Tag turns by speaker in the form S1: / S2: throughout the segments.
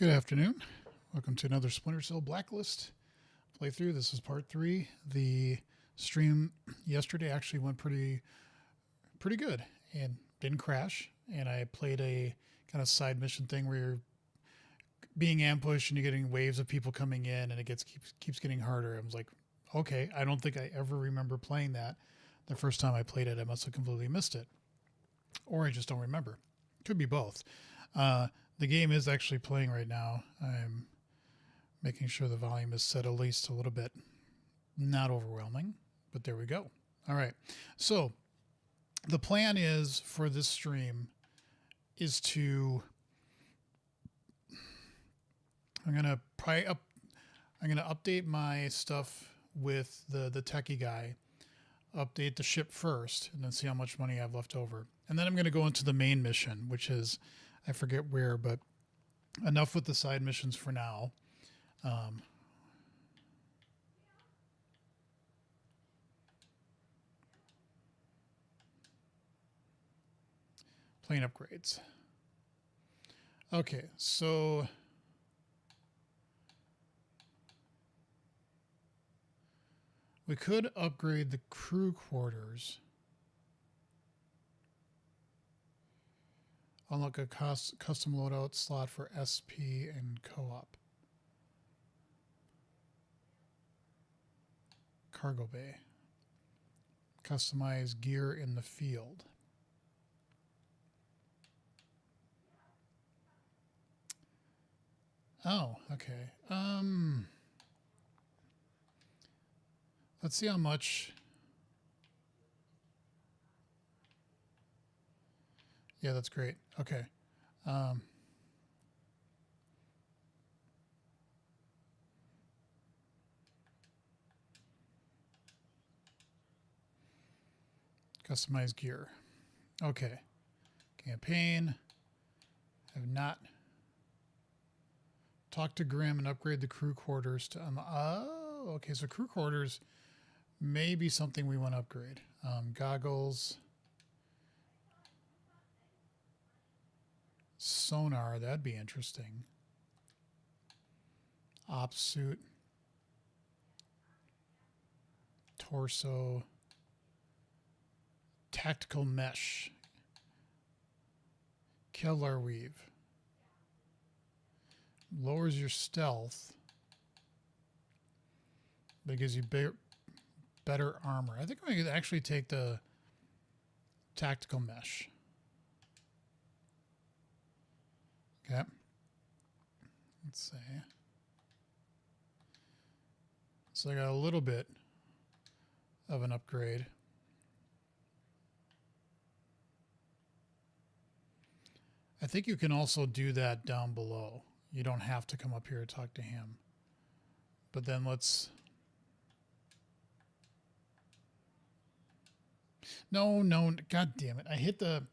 S1: Good afternoon. Welcome to another Splinter Cell Blacklist playthrough. This is part 3. The stream yesterday actually went pretty good and didn't crash. And I played a kind of side mission thing where you're being ambushed and you're getting waves of people coming in, and it keeps getting harder. I was like, okay, I don't think I ever remember playing that. The first time I played it, I must have completely missed it, or I just don't remember. Could be both. The game is actually playing right now. I'm making sure the volume is set at least a little bit. Not overwhelming, but there we go. All right. So the plan is for this stream is to I'm gonna update my stuff with the techie guy, update the ship first, and then see how much money I have left over. And then I'm gonna go into the main mission, which is I forget where, but enough with the side missions for now. Plane upgrades. Okay, so we could upgrade the crew quarters. Unlock a custom loadout slot for SP and co-op. Cargo bay. Customize gear in the field. Oh, okay. Let's see how much. Yeah, that's great. Okay. Customize gear. Okay. Campaign. Have not talked to Grim and upgrade the crew quarters to. Oh, okay. So crew quarters may be something we want to upgrade. Goggles. Sonar, that'd be interesting. Op suit. Torso. Tactical mesh. Kevlar weave. Lowers your stealth, but it gives you better armor. I think I could actually take the tactical mesh. Okay. Let's see. So I got a little bit of an upgrade. I think you can also do that down below. You don't have to come up here to talk to him. But then let's... No, God damn it. I hit the...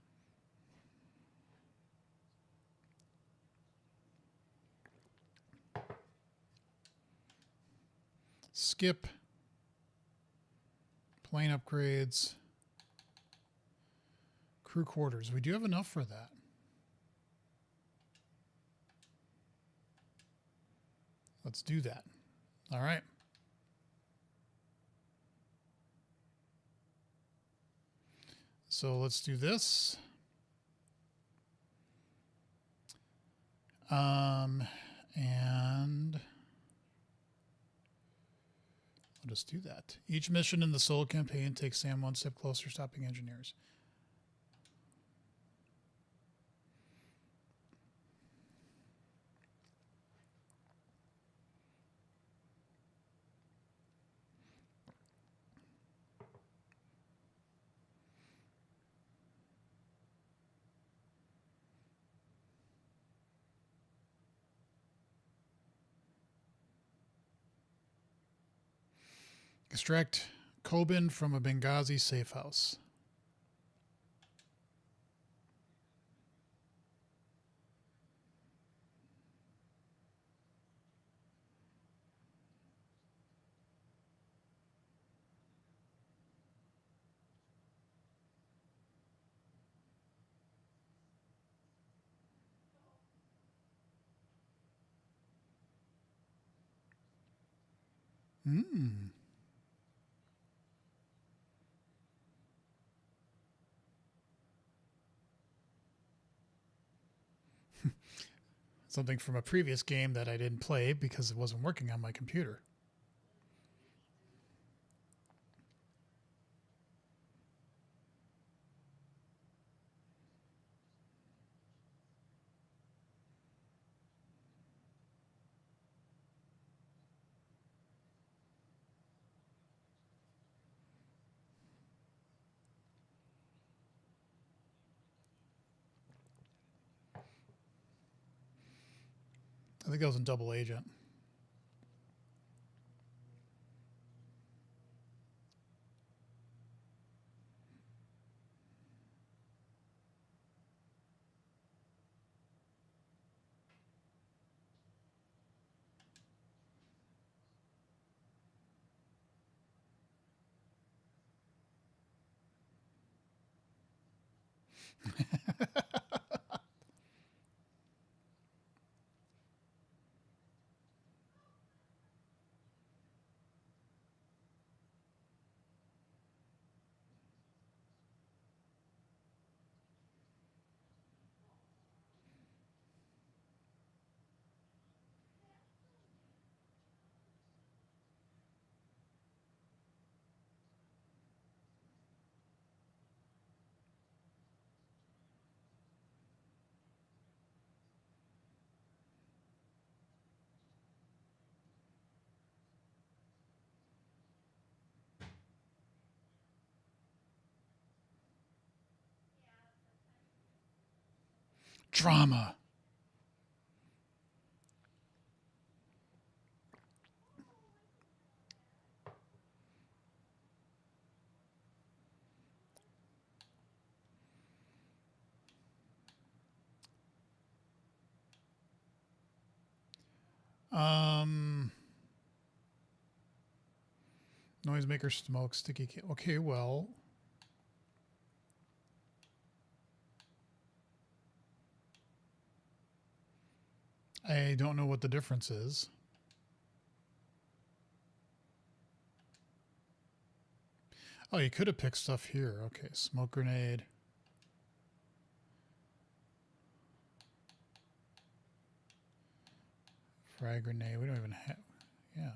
S1: Skip. Plane upgrades. Crew quarters. We do have enough for that. Let's do that. All right. So let's do this. And I'll just do that. Each mission in the solo campaign takes Sam one step closer, stopping engineers. Extract Kobin from a Benghazi safe house. Hmm. Something from a previous game that I didn't play because it wasn't working on my computer. I think that was in Double Agent. Drama. Um, Noisemaker, smoke, sticky. Okay, well, I don't know what the difference is. Oh, you could have picked stuff here. Okay, smoke grenade. Frag grenade. We don't even have. Yeah.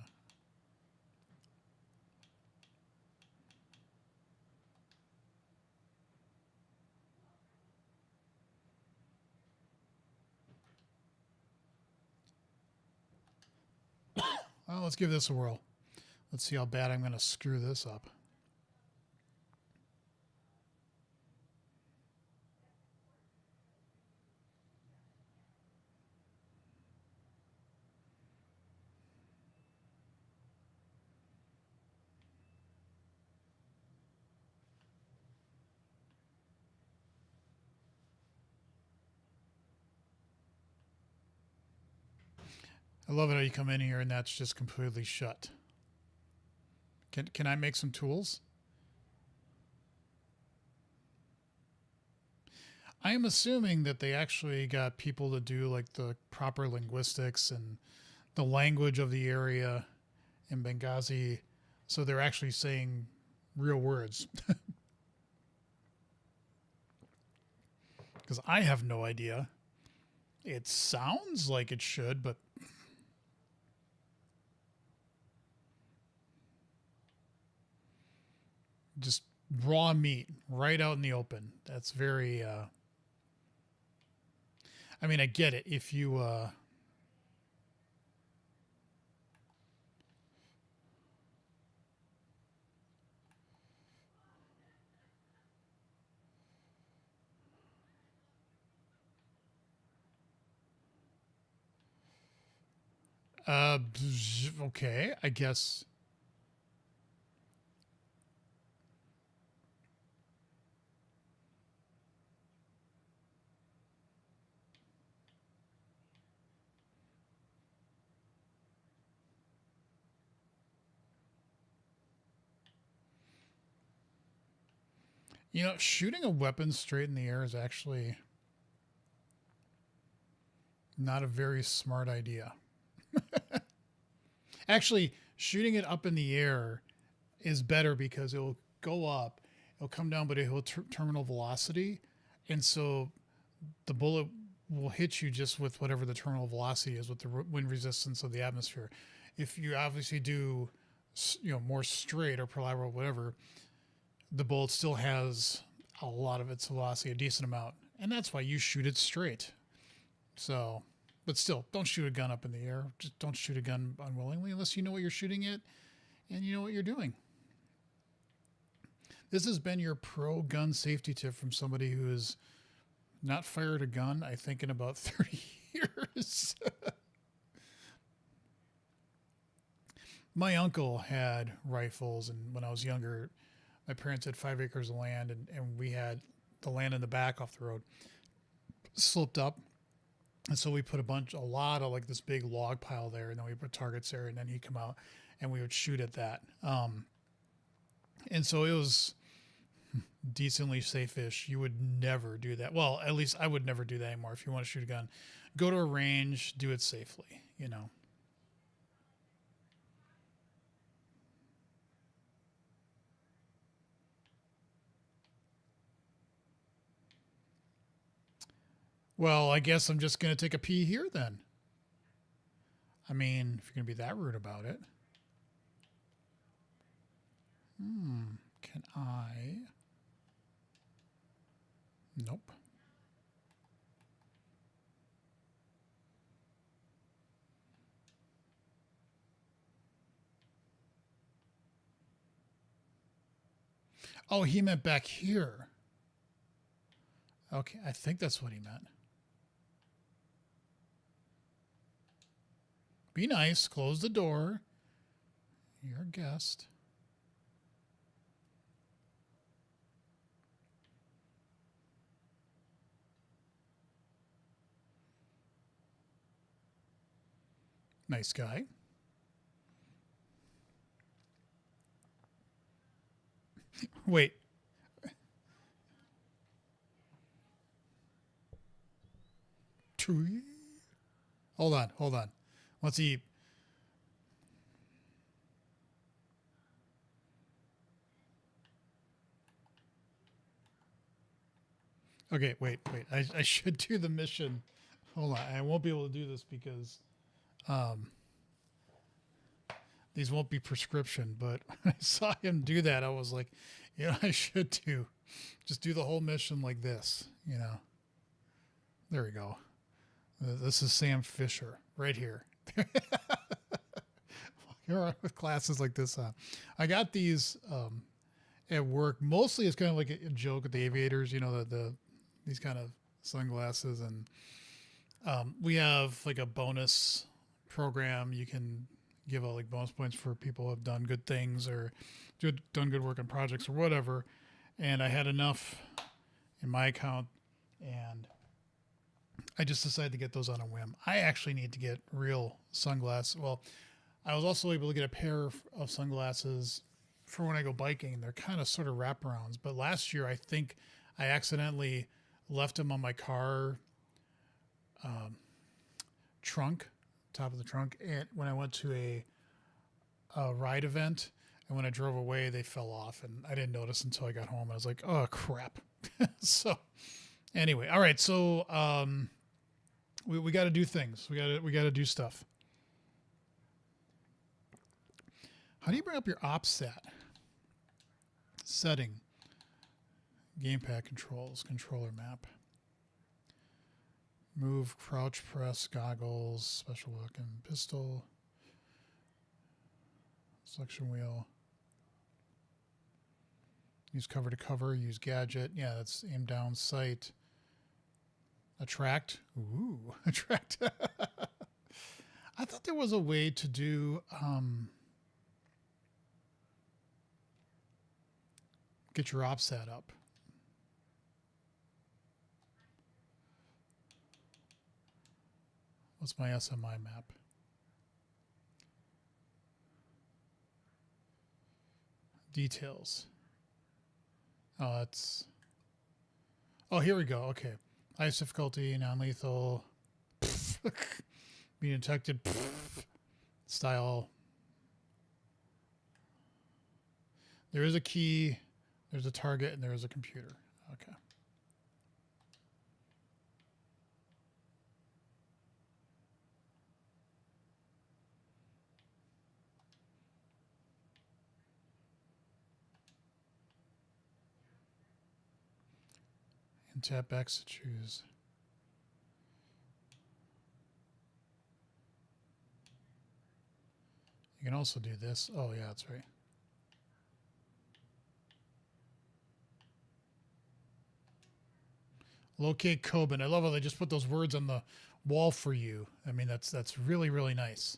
S1: Well, let's give this a whirl. Let's see how bad I'm going to screw this up. I love it how you come in here and that's just completely shut. Can I make some tools? I am assuming that they actually got people to do like the proper linguistics and the language of the area in Benghazi. So they're actually saying real words. Because I have no idea. It sounds like it should, but just raw meat right out in the open. That's very, I mean, I get it. If you, okay, I guess. You know, shooting a weapon straight in the air is actually not a very smart idea. Actually, shooting it up in the air is better because it'll go up, it'll come down, but it will terminal velocity. And so the bullet will hit you just with whatever the terminal velocity is with the wind resistance of the atmosphere. If you obviously do, more straight or per lateral, whatever, the bullet still has a lot of its velocity, a decent amount. And that's why you shoot it straight. So, but still, don't shoot a gun up in the air. Just don't shoot a gun unwillingly unless you know what you're shooting at and you know what you're doing. This has been your pro gun safety tip from somebody who has not fired a gun, I think, in about 30 years. My uncle had rifles, and when I was younger, my parents had 5 acres of land, and we had the land in the back off the road sloped up. And so we put a lot of like this big log pile there, and then we put targets there, and then he'd come out and we would shoot at that. And so it was decently safe-ish. You would never do that. Well, at least I would never do that anymore. If you want to shoot a gun, go to a range, do it safely, Well, I guess I'm just going to take a pee here then. I mean, if you're going to be that rude about it. Can I? Nope. Oh, he meant back here. Okay, I think that's what he meant. Be nice. Close the door. You're a guest. Nice guy. Wait. Hold on. Let's see. Okay, wait. I should do the mission. Hold on. I won't be able to do this because these won't be prescription. But when I saw him do that, I was like, I should just do the whole mission like this, There we go. This is Sam Fisher right here. With classes like this on. I got these at work. Mostly it's kind of like a joke with the aviators, these kind of sunglasses. And we have like a bonus program. You can give out like bonus points for people who have done good things or done good work on projects or whatever. And I had enough in my account, and I just decided to get those on a whim. I actually need to get real sunglasses. Well, I was also able to get a pair of sunglasses for when I go biking. They're kind of sort of wraparounds. But last year, I think I accidentally left them on my car trunk, top of the trunk, and when I went to a ride event. And when I drove away, they fell off, and I didn't notice until I got home. I was like, oh, crap. So anyway, all right. So we got to do things. We got to do stuff. How do you bring up your OPSAT? Setting. Gamepad controls. Controller map. Move, crouch, press, goggles, special weapon, pistol. Selection wheel. Use cover to cover. Use gadget. Yeah, that's aim down, sight. Attract. Ooh, attract. I thought there was a way to do... get your OPSAT up. What's my SMI map? Details. Oh, that's... Oh, here we go. Okay. Highest difficulty, non-lethal. Being detected. Style. There is a key, there's a target, and there is a computer. Okay. And tap X to choose. You can also do this. Oh, yeah, that's right. Locate Coben. I love how they just put those words on the wall for you. I mean, that's really, really nice.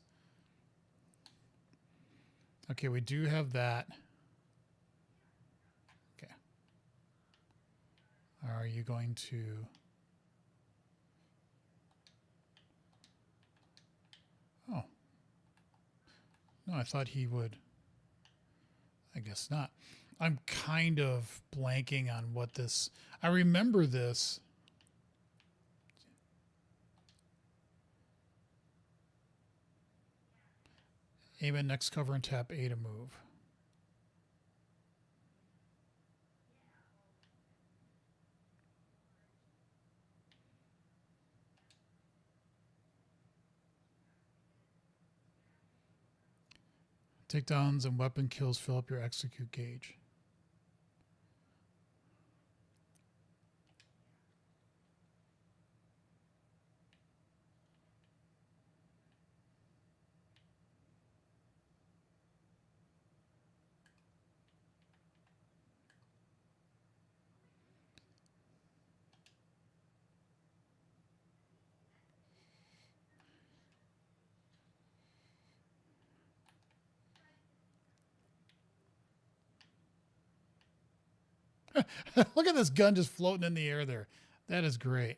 S1: Okay, we do have that. Okay. Are you going to... Oh. No, I thought he would. I guess not. I'm kind of blanking on what this... I remember this. Aim at next cover and tap A to move. Takedowns and weapon kills fill up your execute gauge. Look at this gun just floating in the air there. That is great.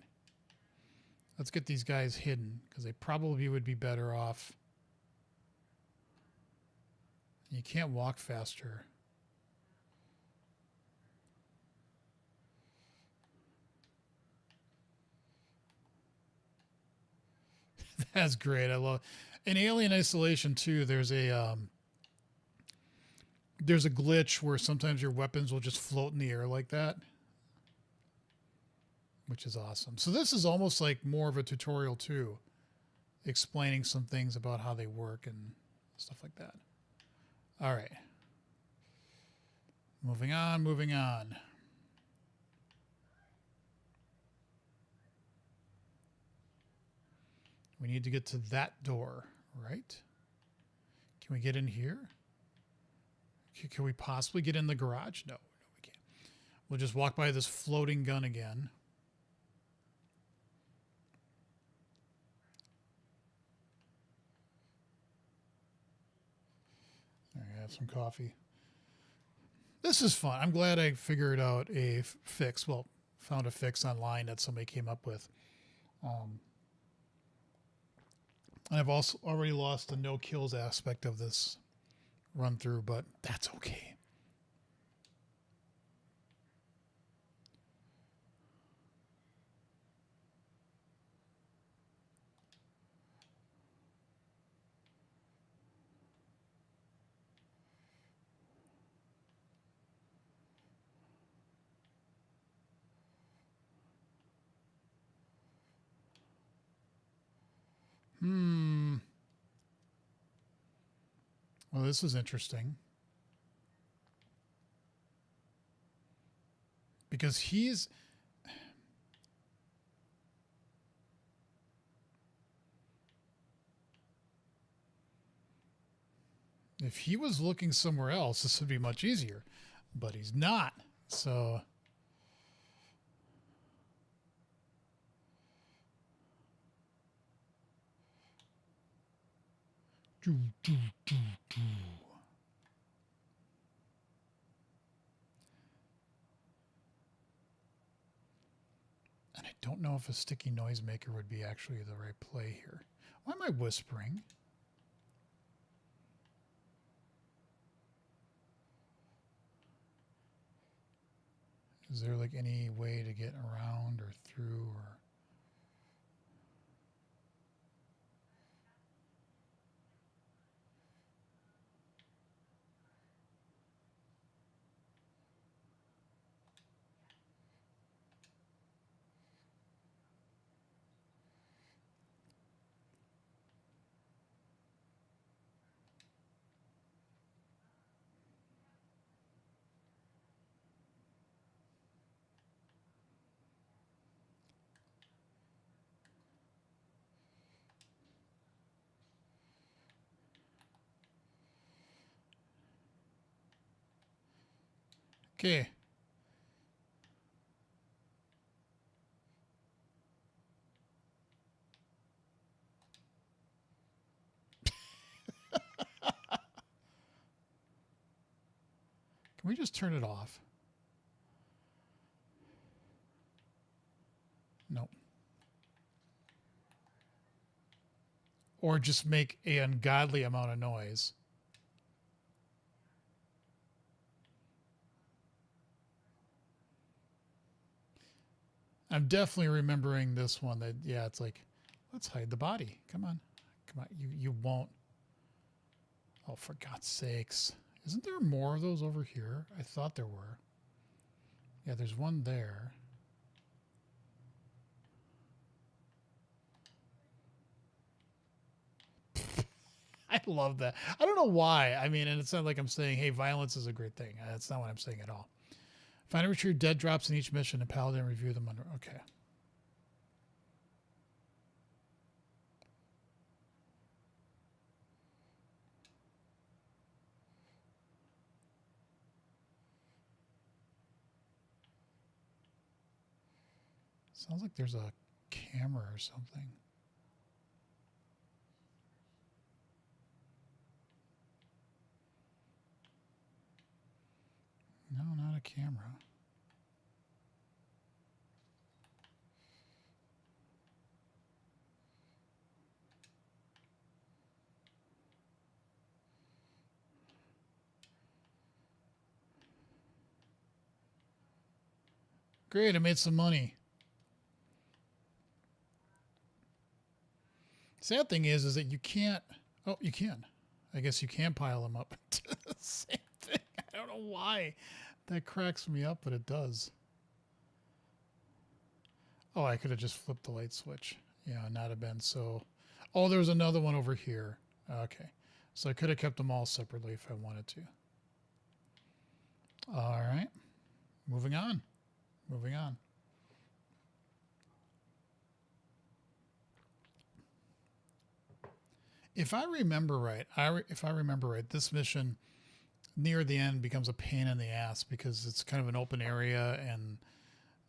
S1: Let's get these guys hidden because they probably would be better off. You can't walk faster. That's great. I love in Alien Isolation too. There's a glitch where sometimes your weapons will just float in the air like that, which is awesome. So this is almost like more of a tutorial too, explaining some things about how they work and stuff like that. All right. Moving on, moving on. We need to get to that door, right? Can we get in here? Can we possibly get in the garage? No, we can't. We'll just walk by this floating gun again. All right, have some coffee. This is fun. I'm glad I figured out a fix. Well, found a fix online that somebody came up with. And I've also already lost the no kills aspect of this run through, but that's okay. Well, this is interesting. Because he's... If he was looking somewhere else, this would be much easier. But he's not. So... And I don't know if a sticky noise maker would be actually the right play here. Why am I whispering? Is there like any way to get around or through or... Okay. Can we just turn it off? Nope. Or just make an ungodly amount of noise. I'm definitely remembering this one that, yeah, it's like, let's hide the body. Come on. Come on. You won't. Oh, for God's sakes. Isn't there more of those over here? I thought there were. Yeah, there's one there. I love that. I don't know why. I mean, and it's not like I'm saying, hey, violence is a great thing. That's not what I'm saying at all. Find and retrieve dead drops in each mission and Paladin review them under. Okay. Sounds like there's a camera or something. No, not a camera. Great, I made some money. Sad thing is that you can't. Oh, you can. I guess you can pile them up. Same thing. I don't know why that cracks me up, but it does. Oh, I could have just flipped the light switch. Yeah, not have been so. Oh, there was another one over here. Okay. So I could have kept them all separately if I wanted to. All right. Moving on. Moving on. If I remember right, this mission near the end becomes a pain in the ass because it's kind of an open area and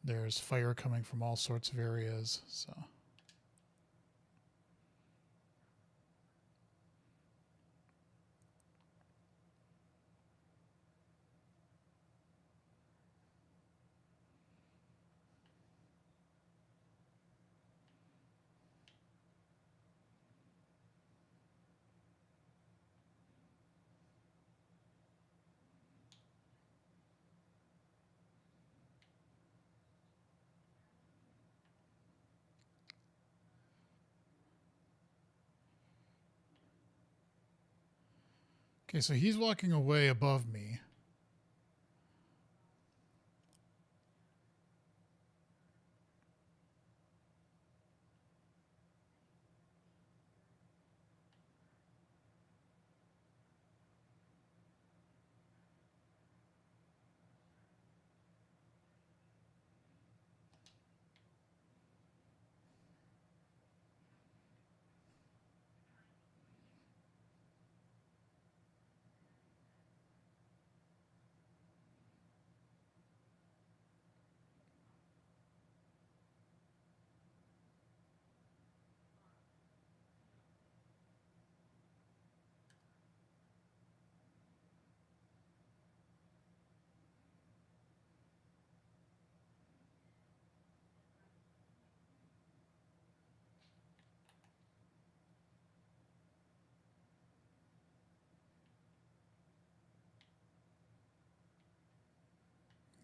S1: there's fire coming from all sorts of areas. So. Okay, so he's walking away above me.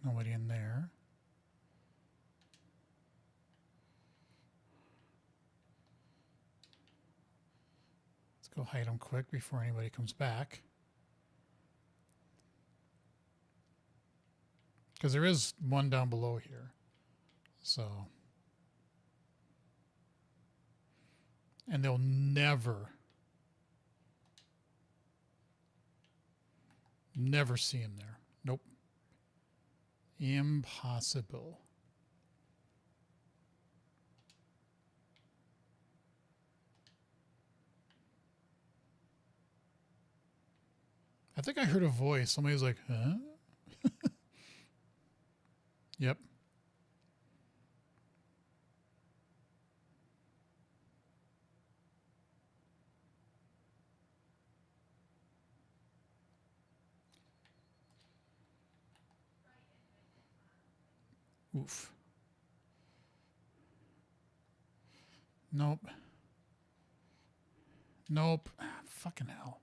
S1: Nobody in there. Let's go hide him quick before anybody comes back. Because there is one down below here. So. And they'll never see him there. Nope. Impossible. I think I heard a voice. Somebody was like, huh? Yep. Oof. Nope. Nope. Ah, fucking hell.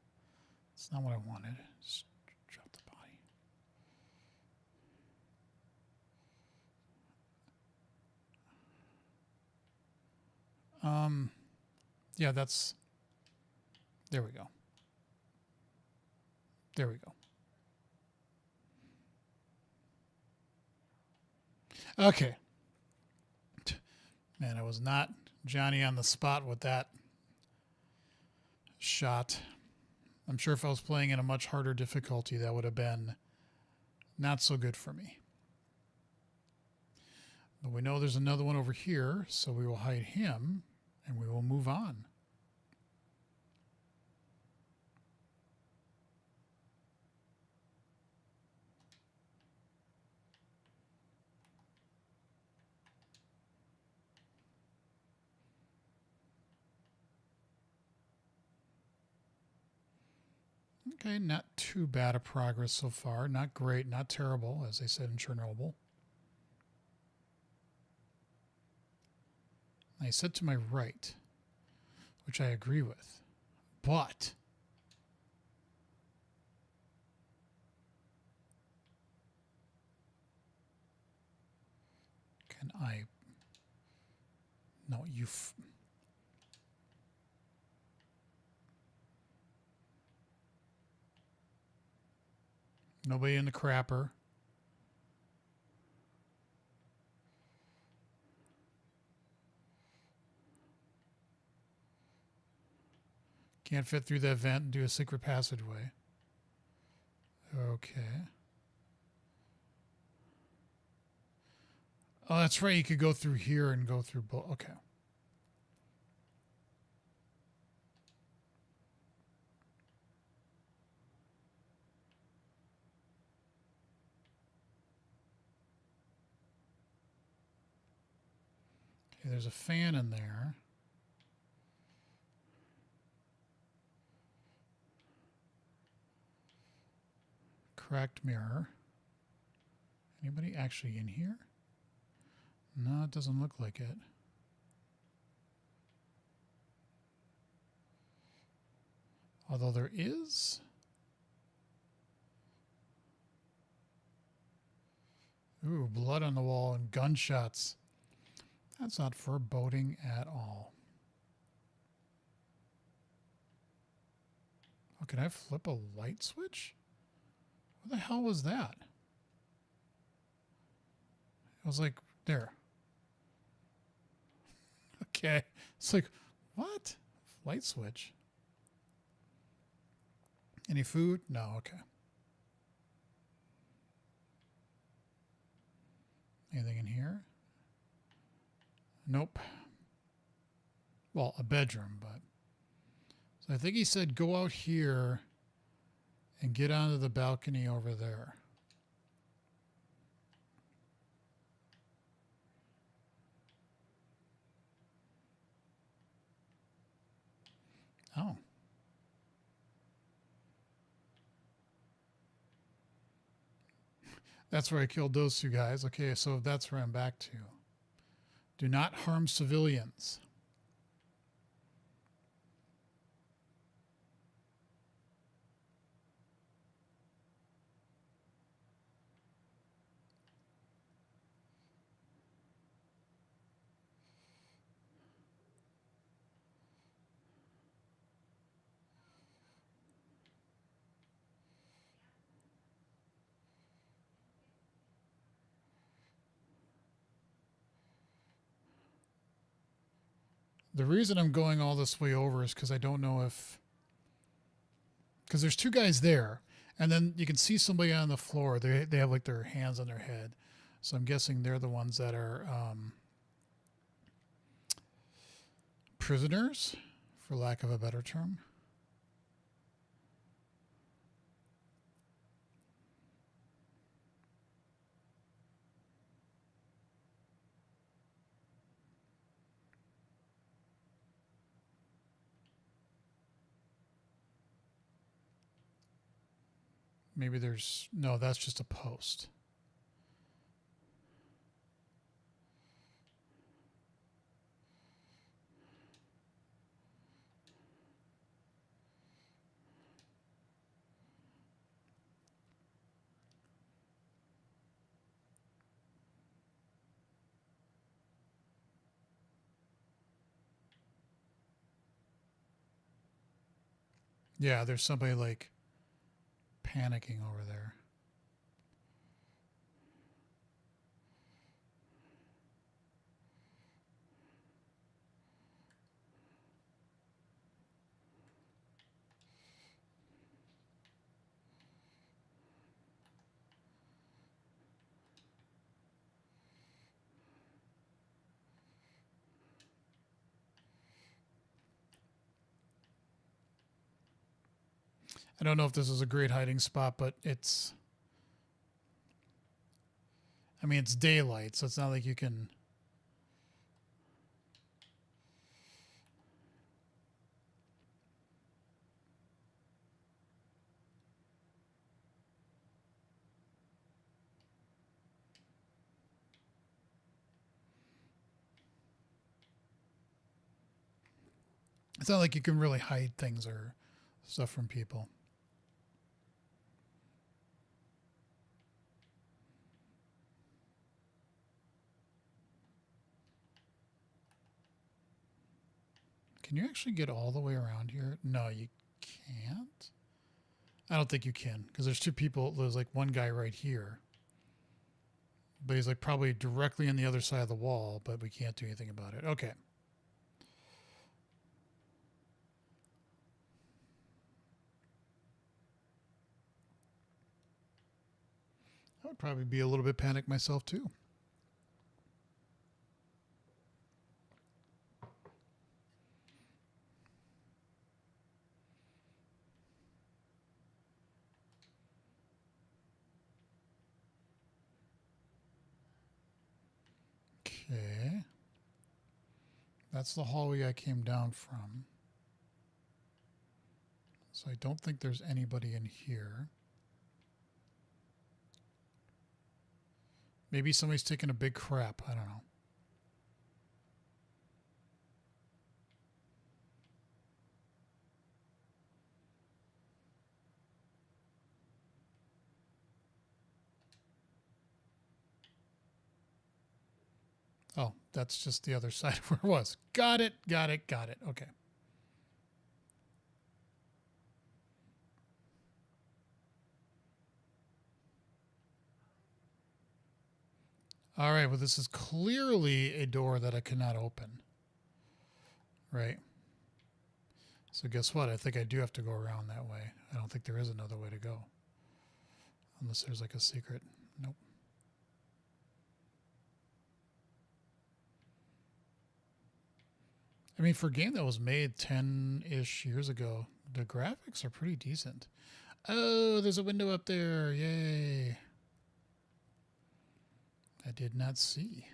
S1: That's not what I wanted. Just drop the body. Yeah, that's... There we go. There we go. Okay. Man, I was not Johnny on the spot with that shot. I'm sure if I was playing in a much harder difficulty, that would have been not so good for me. But we know there's another one over here, so we will hide him, and we will move on. Okay, not too bad a progress so far. Not great, not terrible, as they said in Chernobyl. I said to my right, which I agree with, but can I? No, you. Nobody in the crapper. Can't fit through that vent and do a secret passageway. Okay. Oh, that's right. You could go through here and go through both. Okay. Okay, there's a fan in there. Cracked mirror. Anybody actually in here? No, it doesn't look like it. Although there is. Ooh, blood on the wall and gunshots. That's not foreboding at all. Oh, can I flip a light switch? What the hell was that? I was like, there. Okay. It's like, what? Light switch. Any food? No, okay. Anything in here? Nope. Well, a bedroom, but... So I think he said go out here and get onto the balcony over there. Oh. That's where I killed those two guys. Okay, so that's where I'm back to. Do not harm civilians. The reason I'm going all this way over is because I don't know if... Because there's two guys there, and then you can see somebody on the floor. They have like their hands on their head. So I'm guessing they're the ones that are prisoners, for lack of a better term. Maybe there's... No, that's just a post. Yeah, there's somebody like panicking over there. I don't know if this is a great hiding spot, but it's... I mean, it's daylight, so it's not like you can... It's not like you can really hide things or stuff from people. Can you actually get all the way around here? No, you can't. I don't think you can, because there's two people. There's like one guy right here, but he's like probably directly on the other side of the wall, but we can't do anything about it. Okay. I would probably be a little bit panicked myself too. Okay. That's the hallway I came down from. So I don't think there's anybody in here. Maybe somebody's taking a big crap. I don't know. Oh, that's just the other side of where it was. Got it, got it, got it. Okay. All right, well, this is clearly a door that I cannot open. Right? So guess what? I think I do have to go around that way. I don't think there is another way to go. Unless there's like a secret. Nope. I mean, for a game that was made 10-ish years ago, the graphics are pretty decent. Oh, there's a window up there. Yay. I did not see.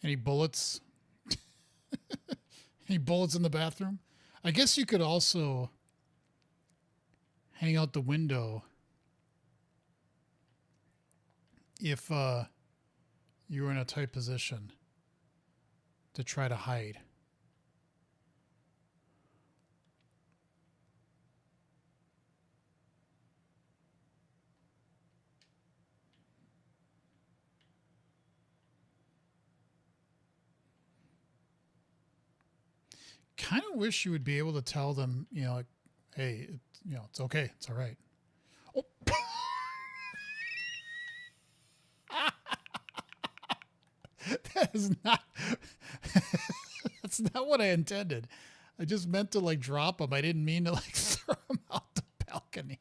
S1: Any bullets? Any bullets in the bathroom? I guess you could also hang out the window if you were in a tight position to try to hide. Kind of wish you would be able to tell them, you know, like, hey, it's okay. It's all right. Oh. That is not, that's not what I intended. I just meant to like drop them. I didn't mean to like throw them out the balcony.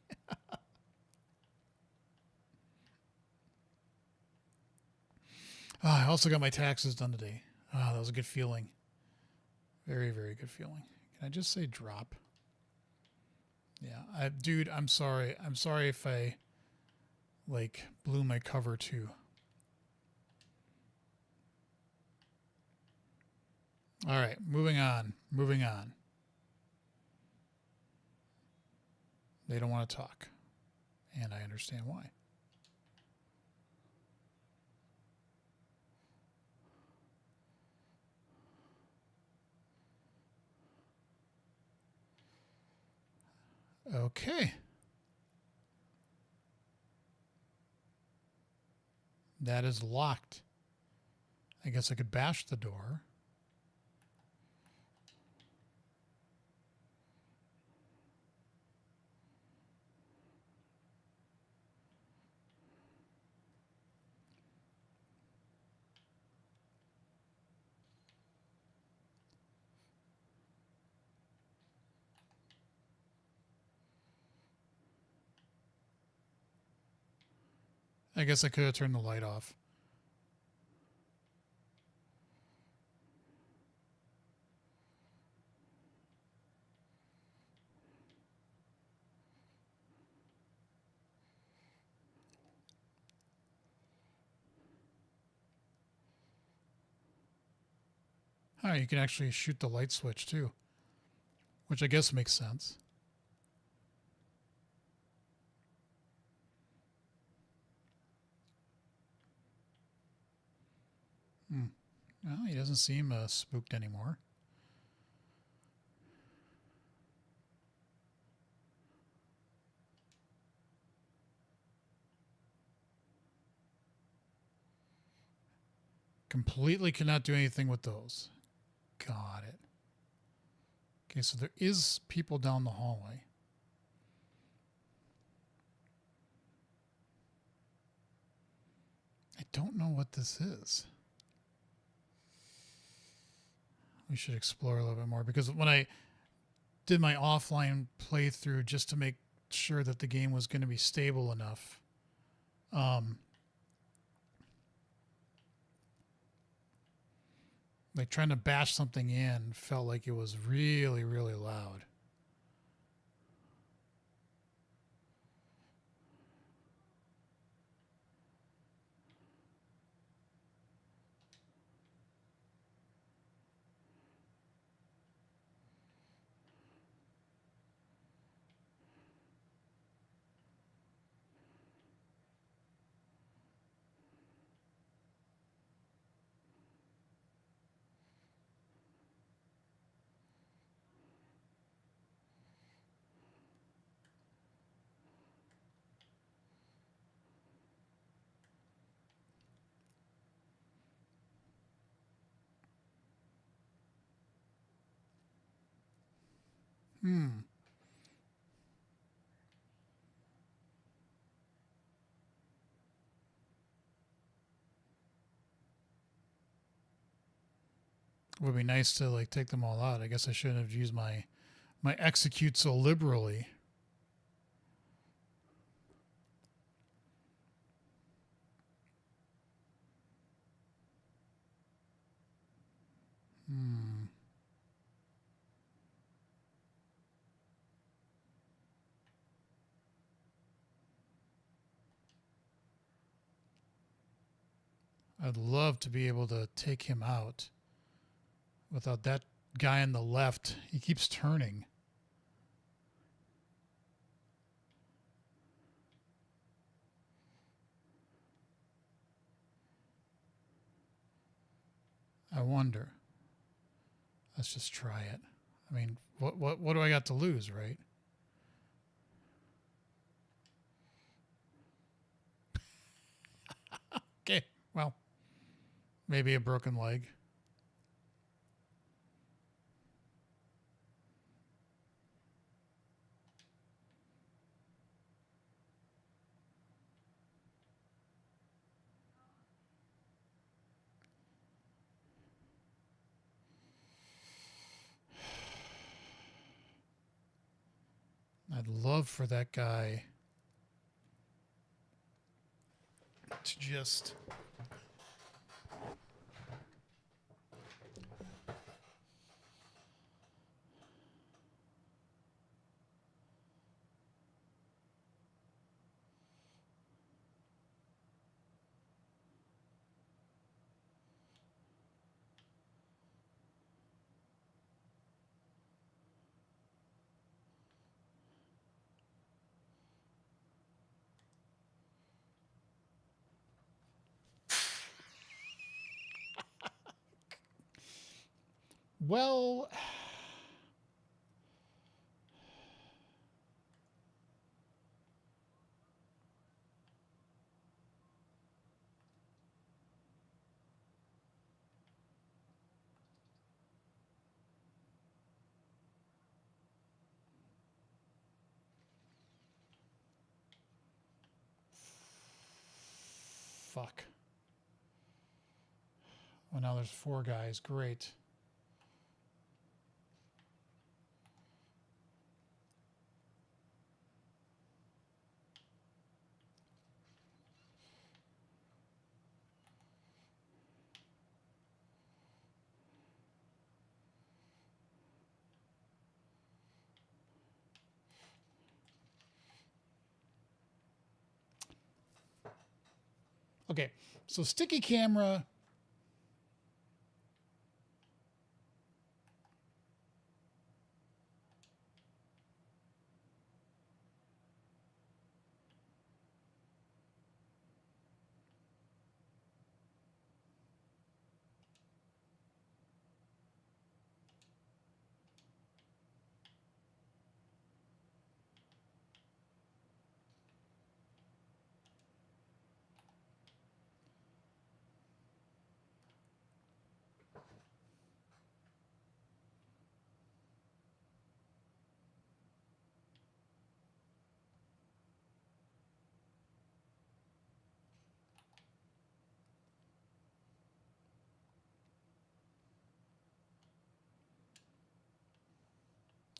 S1: I also got my taxes done today. That was a good feeling. Very, very good feeling. Can I just say drop? Yeah, dude, I'm sorry. I'm sorry if I like blew my cover too. All right, moving on. Moving on. They don't want to talk, and I understand why. Okay. That is locked. I guess I could bash the door. I guess I could have turned the light off. Oh, you can actually shoot the light switch too, which I guess makes sense. Well, he doesn't seem spooked anymore. Completely cannot do anything with those. Got it. Okay, so there is people down the hallway. I don't know what this is. We should explore a little bit more, because when I did my offline playthrough just to make sure that the game was going to be stable enough, like trying to bash something in felt like it was really, really loud. It would be nice to like take them all out. I guess I shouldn't have used my execute so liberally. I'd love to be able to take him out without that guy on the left. He keeps turning. I wonder. Let's just try it. I mean, what do I got to lose, right? Okay, well, maybe a broken leg. I'd love for that guy to just... Well, fuck. Well, now there's 4 guys. Great. Okay, so sticky camera.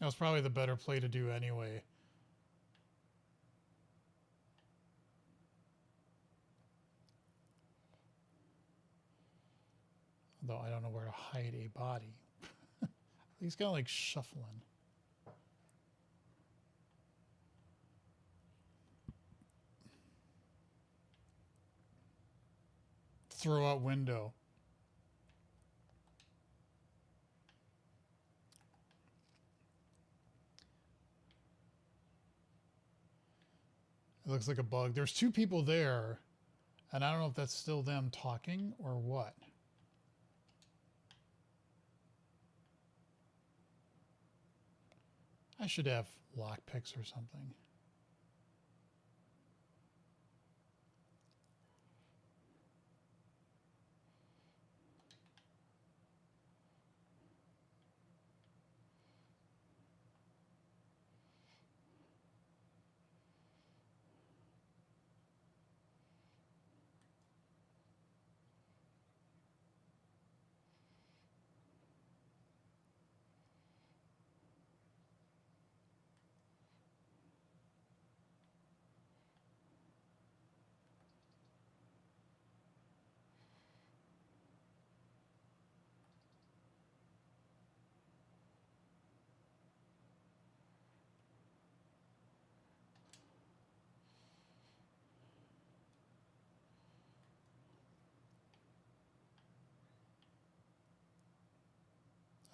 S1: That was probably the better play to do anyway. Though I don't know where to hide a body. He's kind of like shuffling. Throw out window. It looks like a bug. There's 2 people there, and I don't know if that's still them talking or what. I should have lockpicks or something.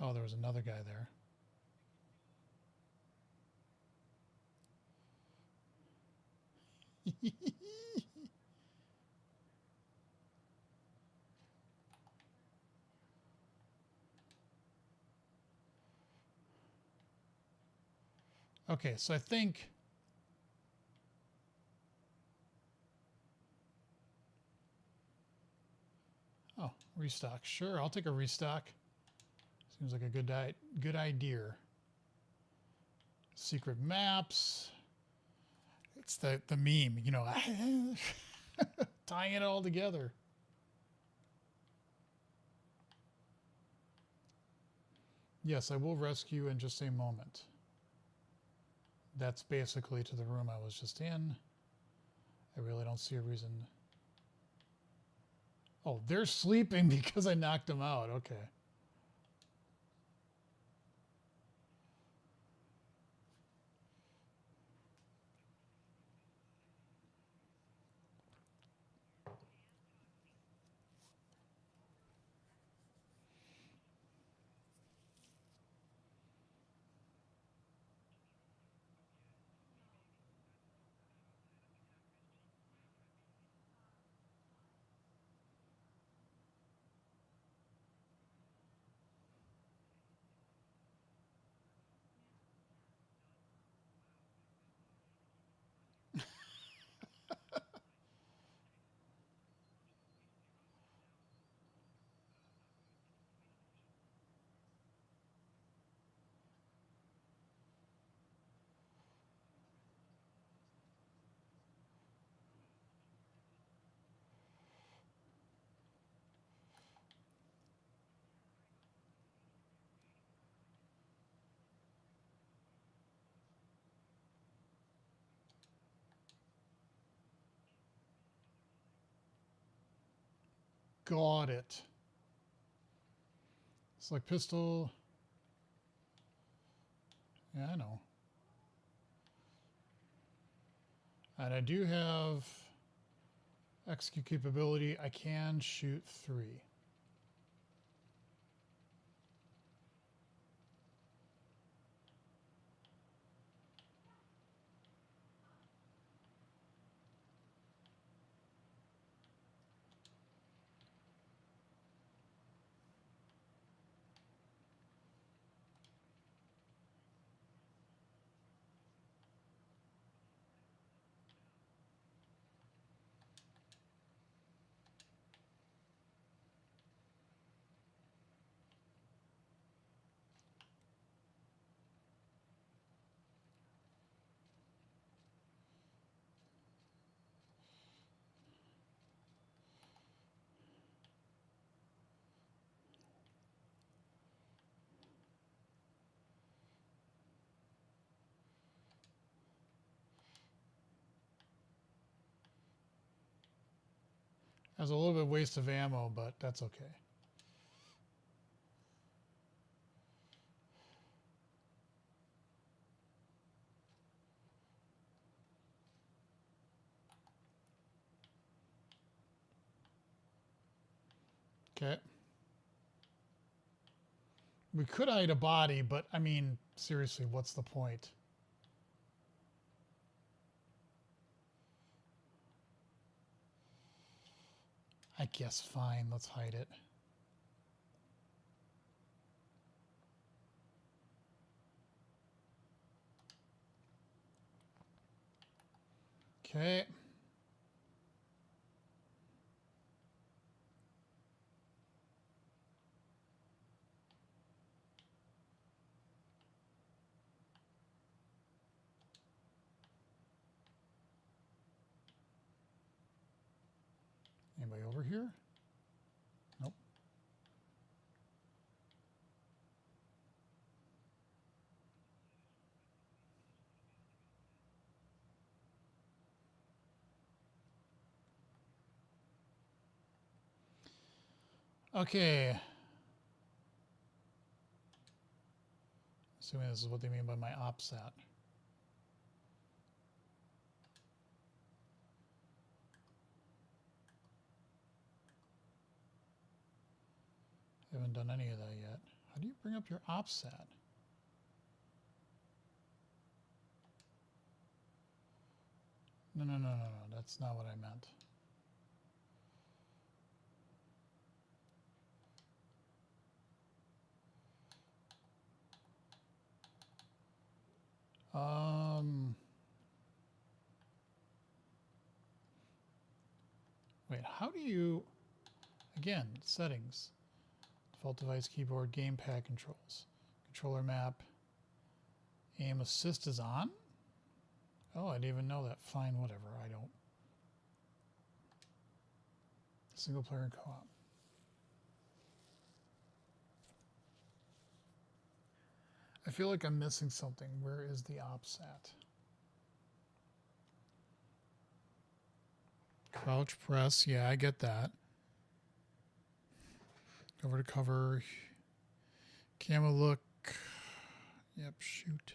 S1: Oh, there was another guy there. Okay, so I think... Oh, restock. Sure, I'll take a restock. Seems like a good idea. Secret maps. It's the meme, you know, tying it all together. Yes, I will rescue in just a moment. That's basically to the room I was just in. I really don't see a reason. Oh, they're sleeping because I knocked them out. Okay. Got it. Select pistol. Yeah, I know. And I do have execute capability. I can shoot 3. Has a little bit of waste of ammo, but that's okay. Okay. We could hide a body, but I mean, seriously, what's the point? I guess fine, let's hide it. Okay. Anybody over here? Nope. Okay. Assuming this is what they mean by my OPSAT. Haven't done any of that yet. How do you bring up your OPSAT? No, no, no, no, no. That's not what I meant. Wait, how do you, again, settings, default device, keyboard, gamepad controls, controller map, aim assist is on? Oh, I didn't even know that. Fine, whatever, I don't. Single player and co-op. I feel like I'm missing something. Where is the OPSAT? Crouch press, yeah, I get that. Cover to cover. Camera look. Yep, shoot.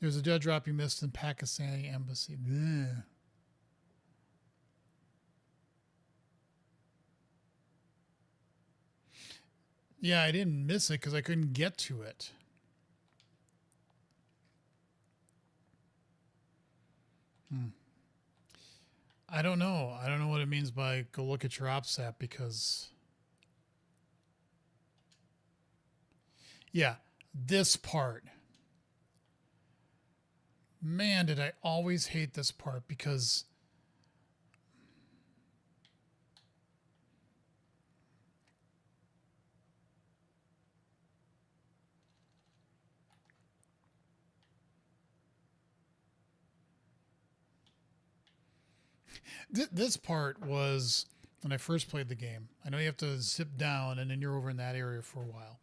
S1: There's a dead drop you missed in Pakistani embassy. Blech. Yeah, I didn't miss it because I couldn't get to it. I don't know. I don't know what it means by go look at your OPSAT because... Yeah, this part. Man, did I always hate this part because... This part was when I first played the game. I know you have to zip down and then you're over in that area for a while.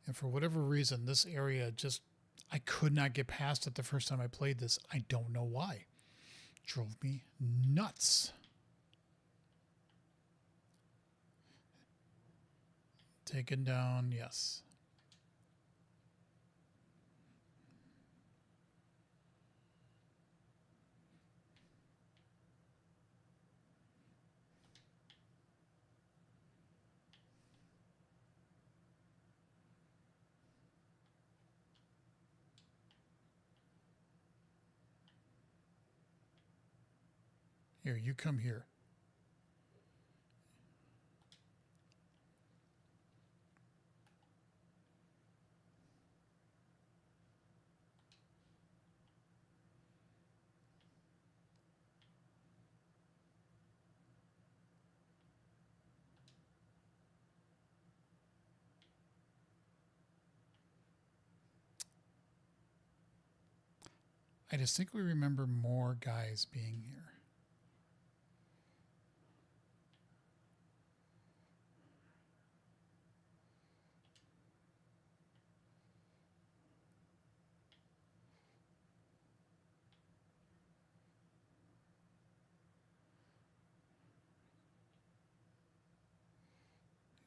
S1: And for whatever reason, this area just, I could not get past it the first time I played this. I don't know why. It drove me nuts. Taken down, yes. Here, you come here. I distinctly remember more guys being here.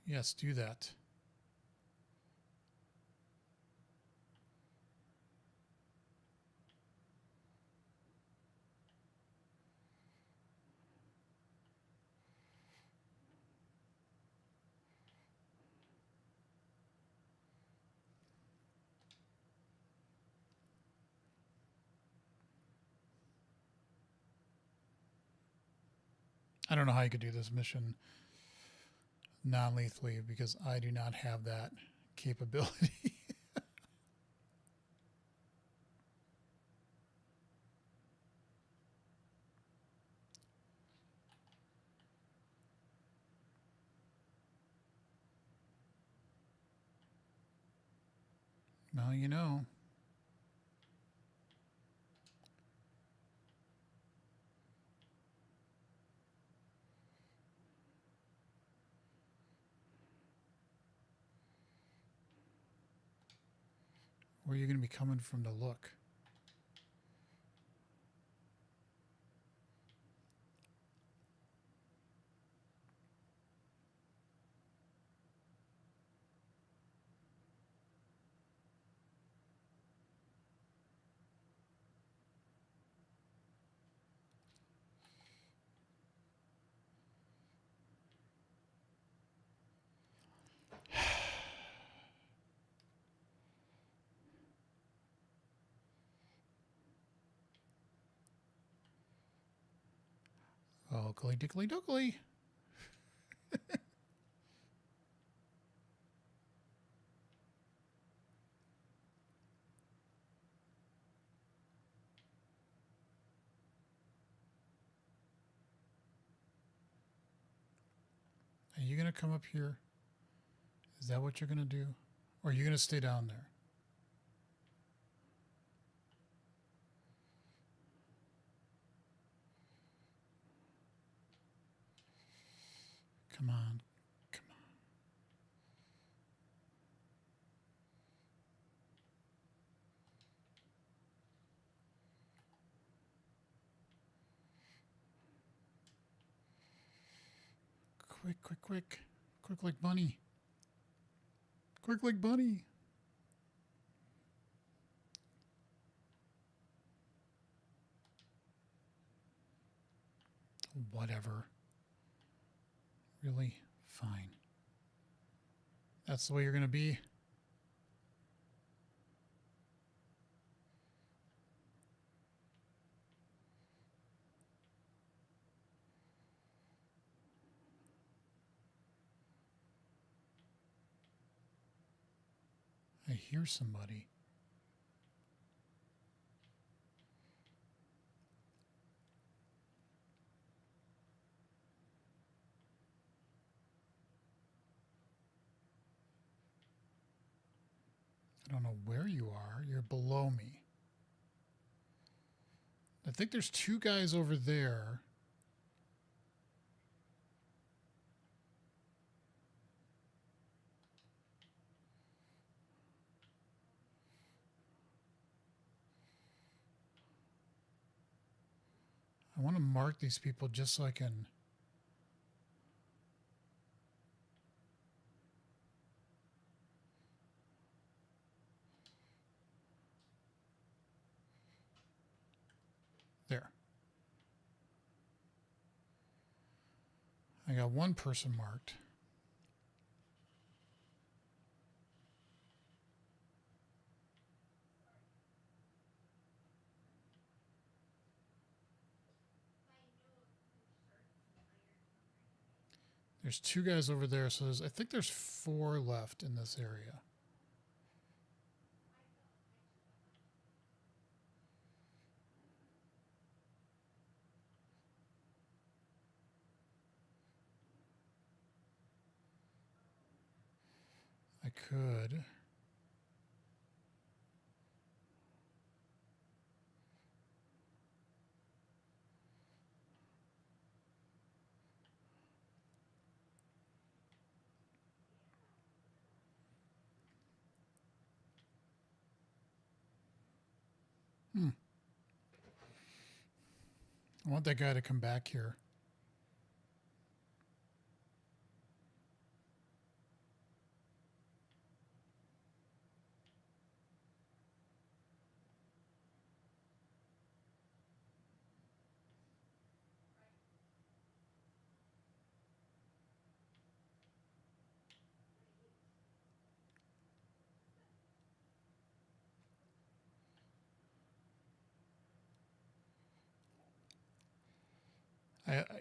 S1: Yes, do that. I don't know how you could do this mission non-lethally because I do not have that capability. Well, you know. Where are you going to be coming from to look? Locally dickly dookly. Are you going to come up here? Is that what you're going to do? Or are you going to stay down there? Come on. Come on. Quick, quick, quick. Quick like bunny. Quick like bunny. Whatever. Really? Fine. That's the way you're going to be? I hear somebody. I don't know where you are. You're below me. I think there's two guys over there. I want to mark these people just so I can... There. I got one person marked. There's two guys over there, so I think there's 4 left in this area. I could... I want that guy to come back here.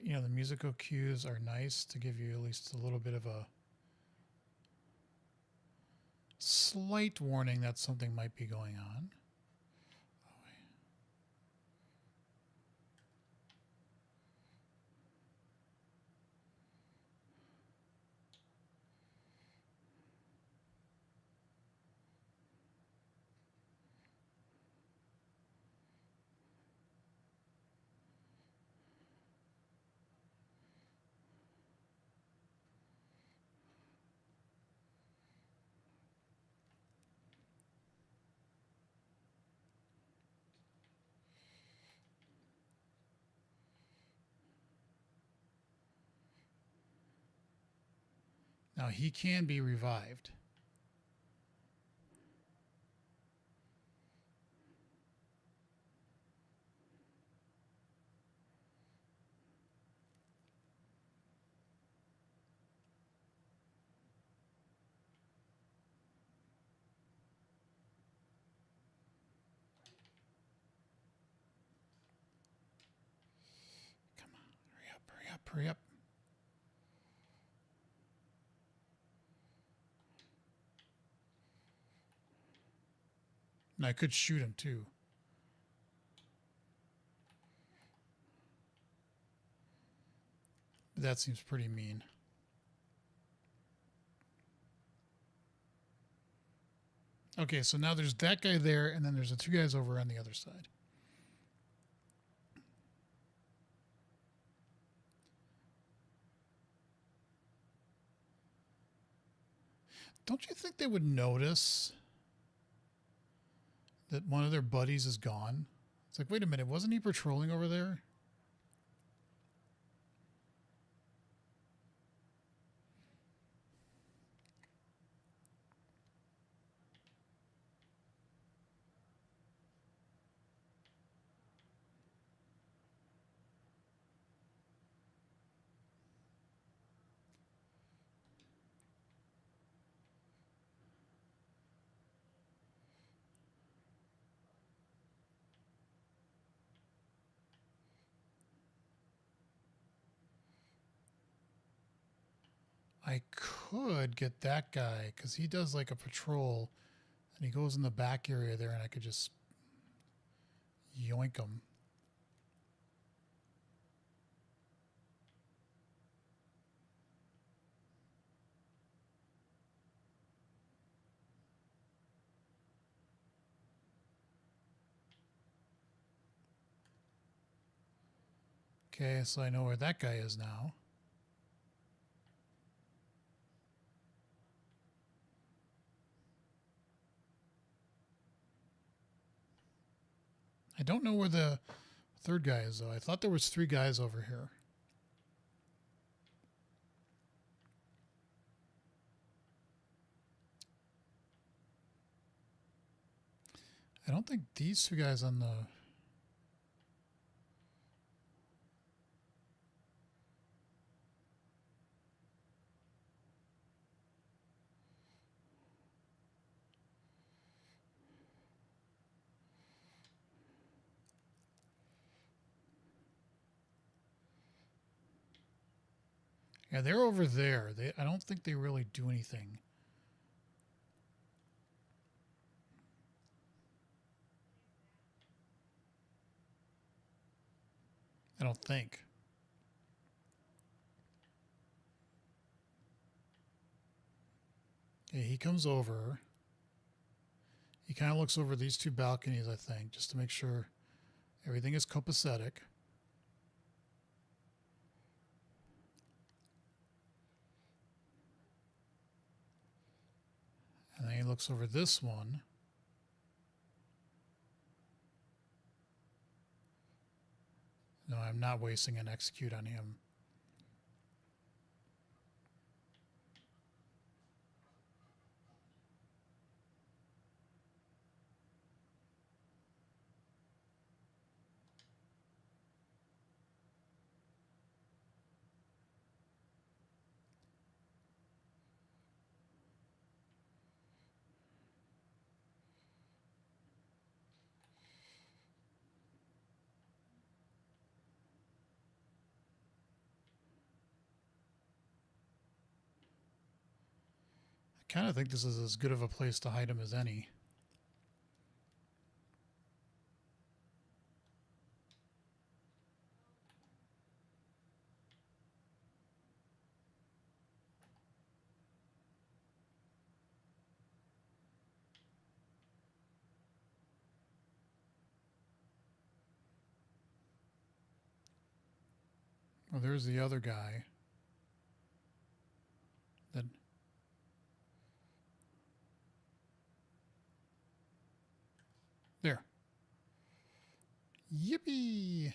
S1: You know, the musical cues are nice to give you at least a little bit of a slight warning that something might be going on. Now, he can be revived. Come on, hurry up, hurry hurry up. And I could shoot him too. But that seems pretty mean. Okay, so now there's that guy there, and then there's the two guys over on the other side. Don't you think they would notice that one of their buddies is gone? It's like, wait a minute, wasn't he patrolling over there? I could get that guy because he does like a patrol and he goes in the back area there and I could just yoink him. Okay, so I know where that guy is now. I don't know where the third guy is, though. I thought there was 3 guys over here. I don't think these 2 guys on the... Yeah, they're over there. I don't think they really do anything. I don't think. Okay, he comes over. He kind of looks over these 2 balconies, I think, just to make sure everything is copacetic. And then he looks over this one. No, I'm not wasting an execute on him. I kind of think this is as good of a place to hide him as any. Well, there's the other guy. Then there. Yippee!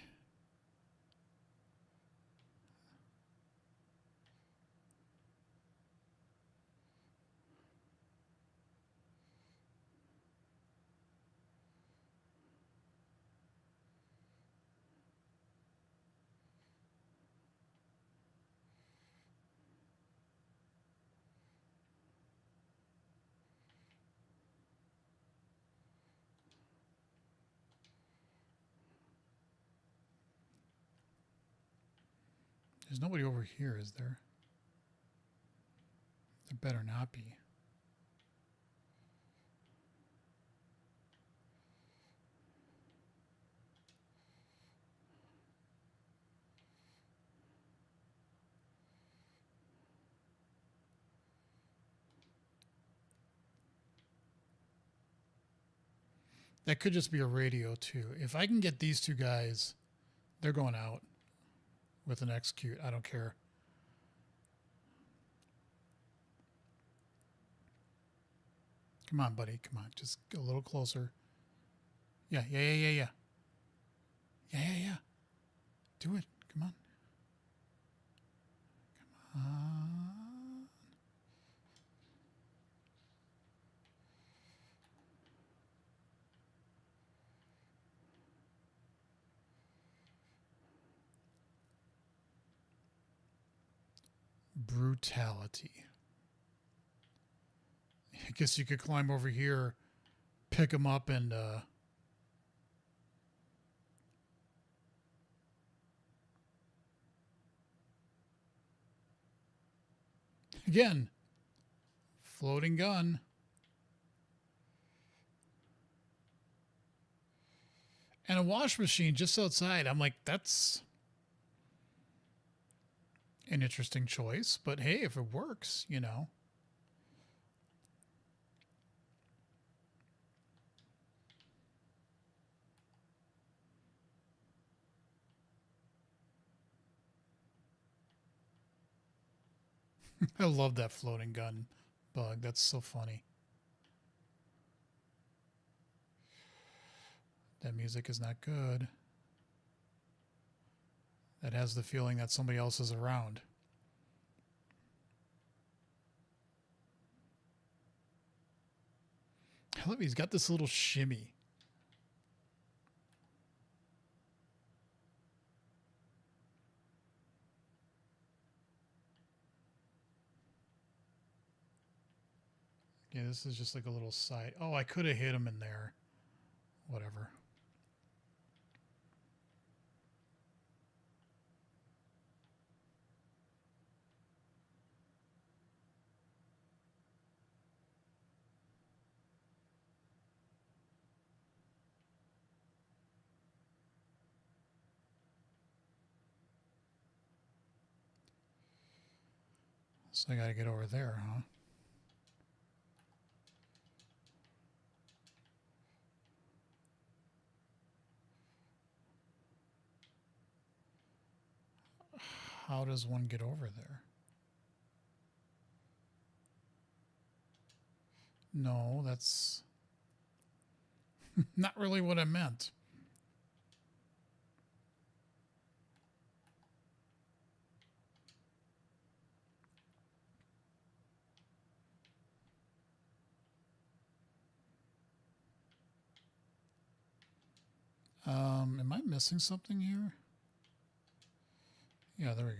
S1: There's nobody over here, is there? There better not be. That could just be a radio too. If I can get these two guys, they're going out with an execute. I don't care. Come on, buddy. Come on. Just a little closer. Yeah. Yeah. Do it. Come on. Come on. Brutality. I guess you could climb over here, pick them up, and again, floating gun. And a wash machine just outside. I'm like, that's an interesting choice. But hey, if it works, you know. I love that floating gun bug. That's so funny. That music is not good. That has the feeling that somebody else is around. I love he's got this little shimmy. Yeah, this is just like a little side. Oh, I could have hit him in there. Whatever. So I got to get over there, huh? How does one get over there? No, that's not really what I meant. Am I missing something here? Yeah, there we go.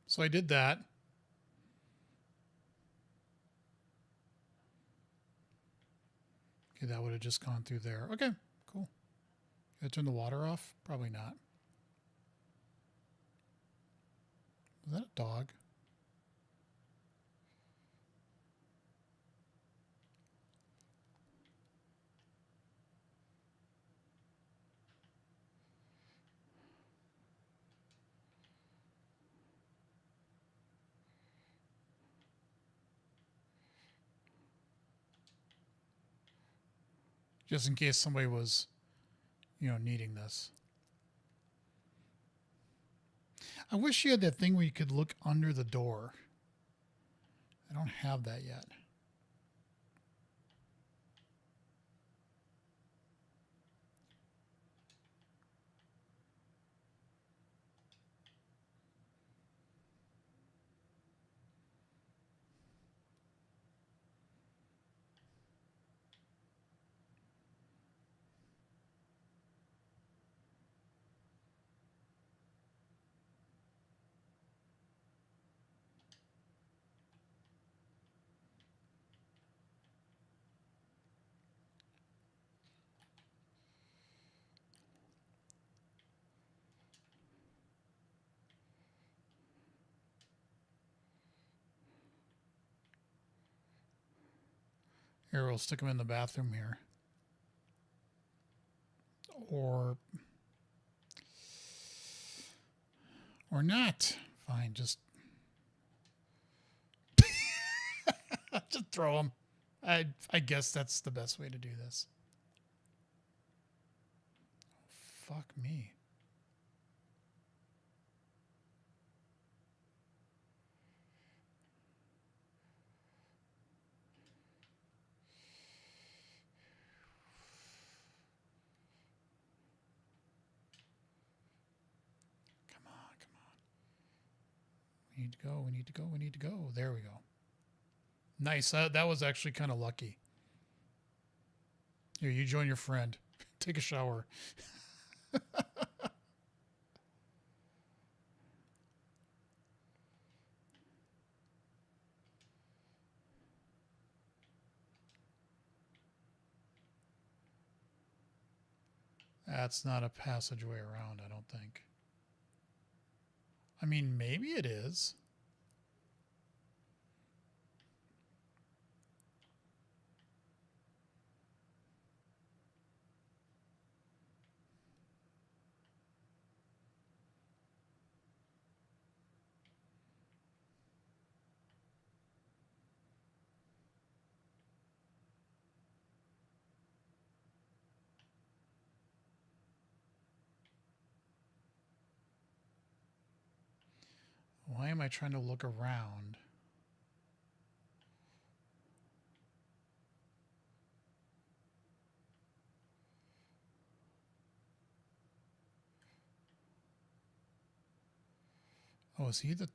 S1: So I did that. See, that would have just gone through there. Okay, cool. Did I turn the water off? Probably not. Is that a dog? Just in case somebody was, needing this. I wish you had that thing where you could look under the door. I don't have that yet. Here, we'll stick them in the bathroom here. Or not. Fine, just just throw them. I guess that's the best way to do this. Fuck me. We need to go. We need to go. We need to go. There we go. Nice. That was actually kind of lucky. Here, you join your friend. Take a shower. That's not a passageway around, I don't think. I mean, maybe it is. Why am I trying to look around? Oh, is he the...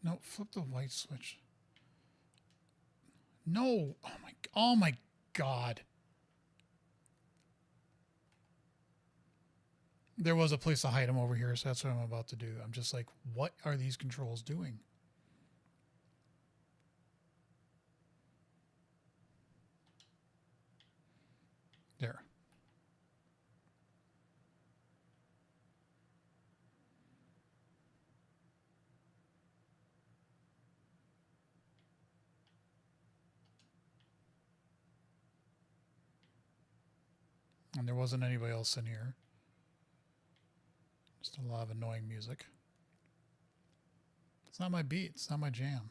S1: No, flip the white switch. No. Oh my God. There was a place to hide them over here, so that's what I'm about to do. I'm just like, what are these controls doing? There. And there wasn't anybody else in here. Just a lot of annoying music. It's not my beat. It's not my jam.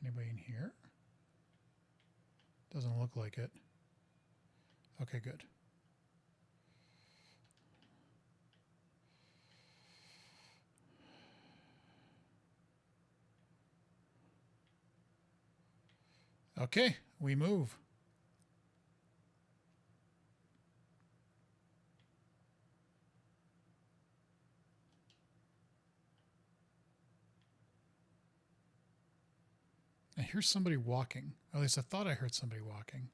S1: Anybody in here? Doesn't look like it. Okay, good. Okay, we move. I hear somebody walking. At least I thought I heard somebody walking.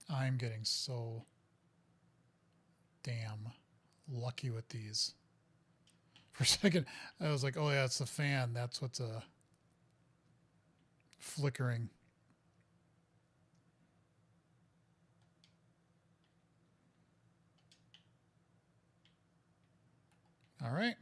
S1: I'm getting so damn lucky with these. For a second, I was like, oh yeah, it's the fan. That's what's flickering. All right.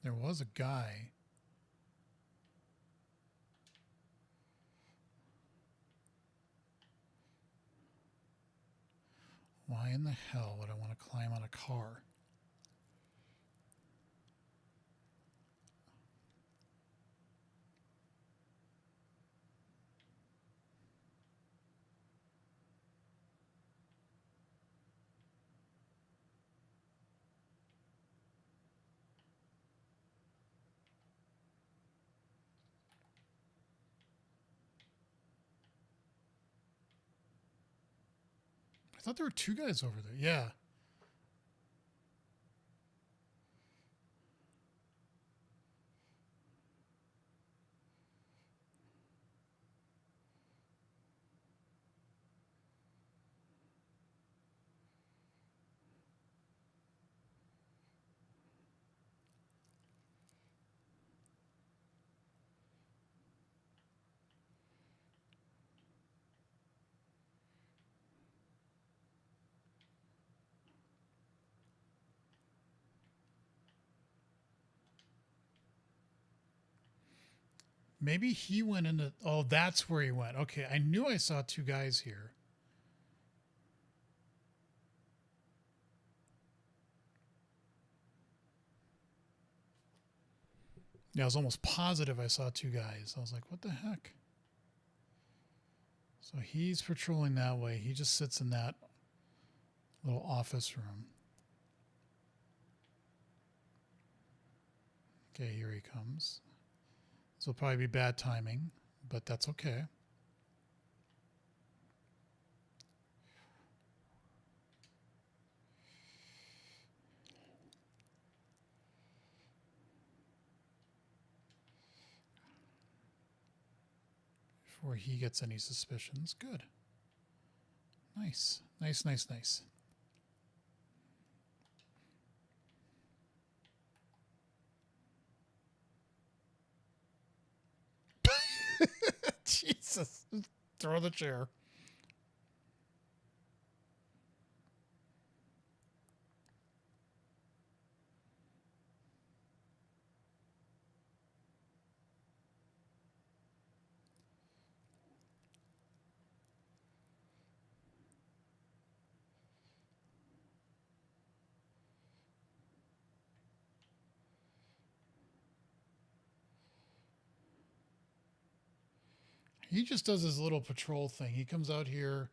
S1: There was a guy. Why in the hell would I want to climb on a car? I thought there were two guys over there. Yeah. Maybe he went into... Oh, that's where he went. Okay, I knew I saw two guys here. Yeah, I was almost positive I saw two guys. I was like, what the heck? So he's patrolling that way. He just sits in that little office room. Okay, here he comes. This will probably be bad timing, but that's okay. Before he gets any suspicions. Good. Nice. Nice, nice, nice. Jesus. Throw the chair. He just does his little patrol thing. He comes out here,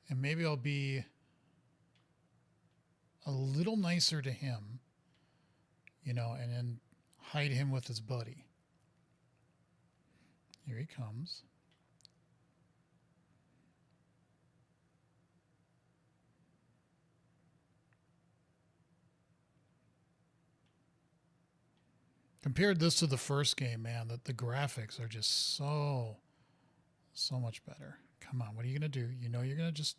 S1: and maybe I'll be a little nicer to him, you know, and then hide him with his buddy. Here he comes. Compared this to the first game, man, that the graphics are just so much better. Come on, what are you going to do? You know you're going to just...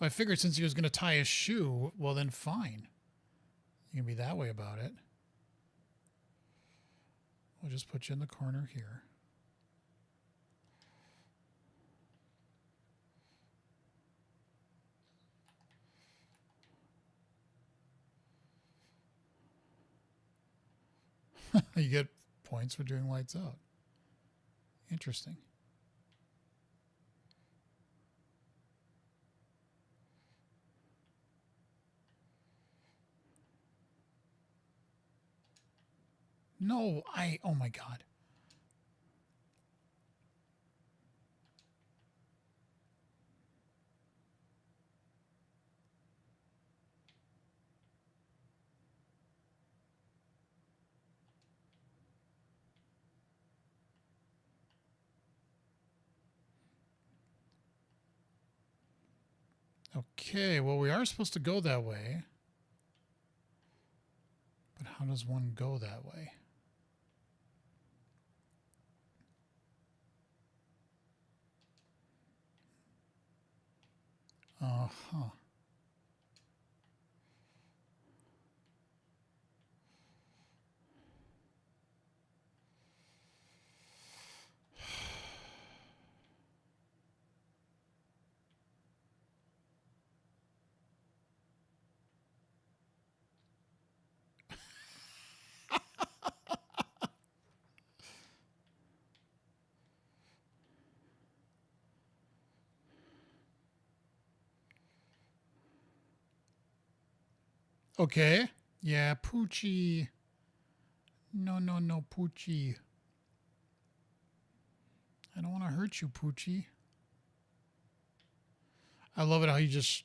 S1: I figured since he was going to tie his shoe, well then fine. You can be that way about it. We'll just put you in the corner here. You get points for doing lights out. Interesting. No, oh my God. Okay, well, we are supposed to go that way. But how does one go that way? Uh-huh. Okay. Yeah, Poochie. No, no, no, Poochie. I don't want to hurt you, Poochie. I love it how he's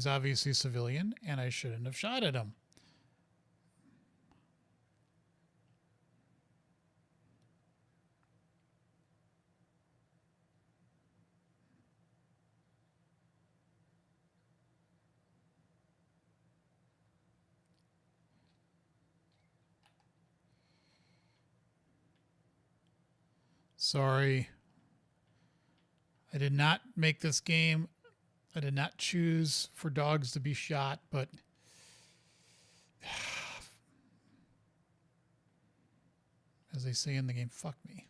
S1: obviously a civilian, and I shouldn't have shot at him. Sorry. I did not make this game. I did not choose for dogs to be shot, but as they say in the game, fuck me.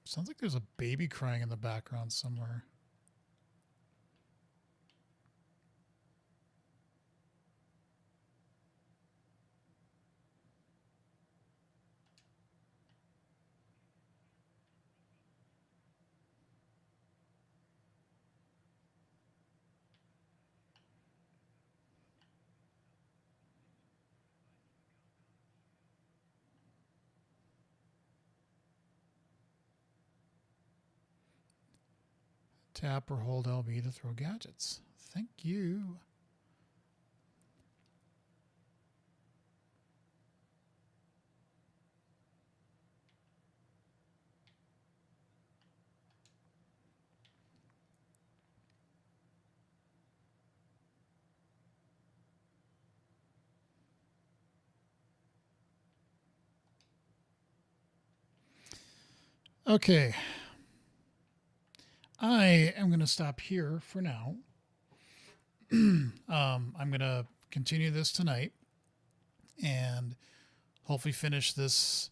S1: Sounds like there's a baby crying in the background somewhere. Tap or hold LB to throw gadgets. Thank you. Okay. I am going to stop here for now. I'm going to continue this tonight and hopefully finish this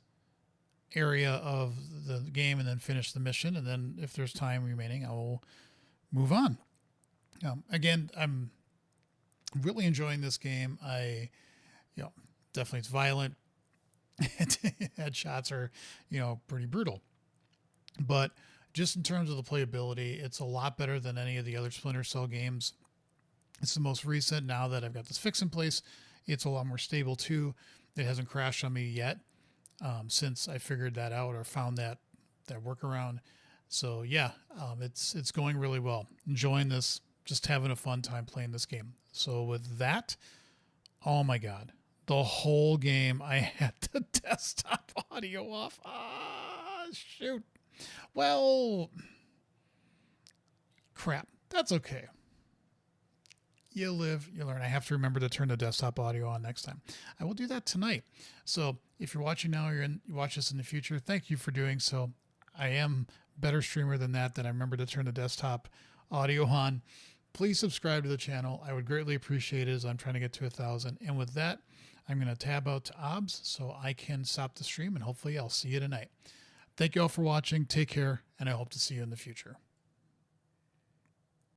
S1: area of the game and then finish the mission. And then if there's time remaining, I will move on. Again, I'm really enjoying this game. Definitely it's violent. Headshots are, pretty brutal. But just in terms of the playability, it's a lot better than any of the other Splinter Cell games. It's the most recent. Now that I've got this fix in place, it's a lot more stable too. It hasn't crashed on me yet since I figured that out or found that workaround. So yeah, it's going really well. Enjoying this, just having a fun time playing this game. So with that, oh my God, the whole game I had the desktop audio off. Ah, shoot. Well, Crap. That's okay. You live, you learn. I have to remember to turn the desktop audio on next time. I will do that tonight. So if you're watching now, you watch this in the future, thank you for doing so. I am a better streamer than that I remember to turn the desktop audio on. Please subscribe to the channel. I would greatly appreciate it as I'm trying to get to 1,000. And with that, I'm going to tab out to OBS so I can stop the stream, and hopefully I'll see you tonight. Thank you all for watching. Take care, and I hope to see you in the future.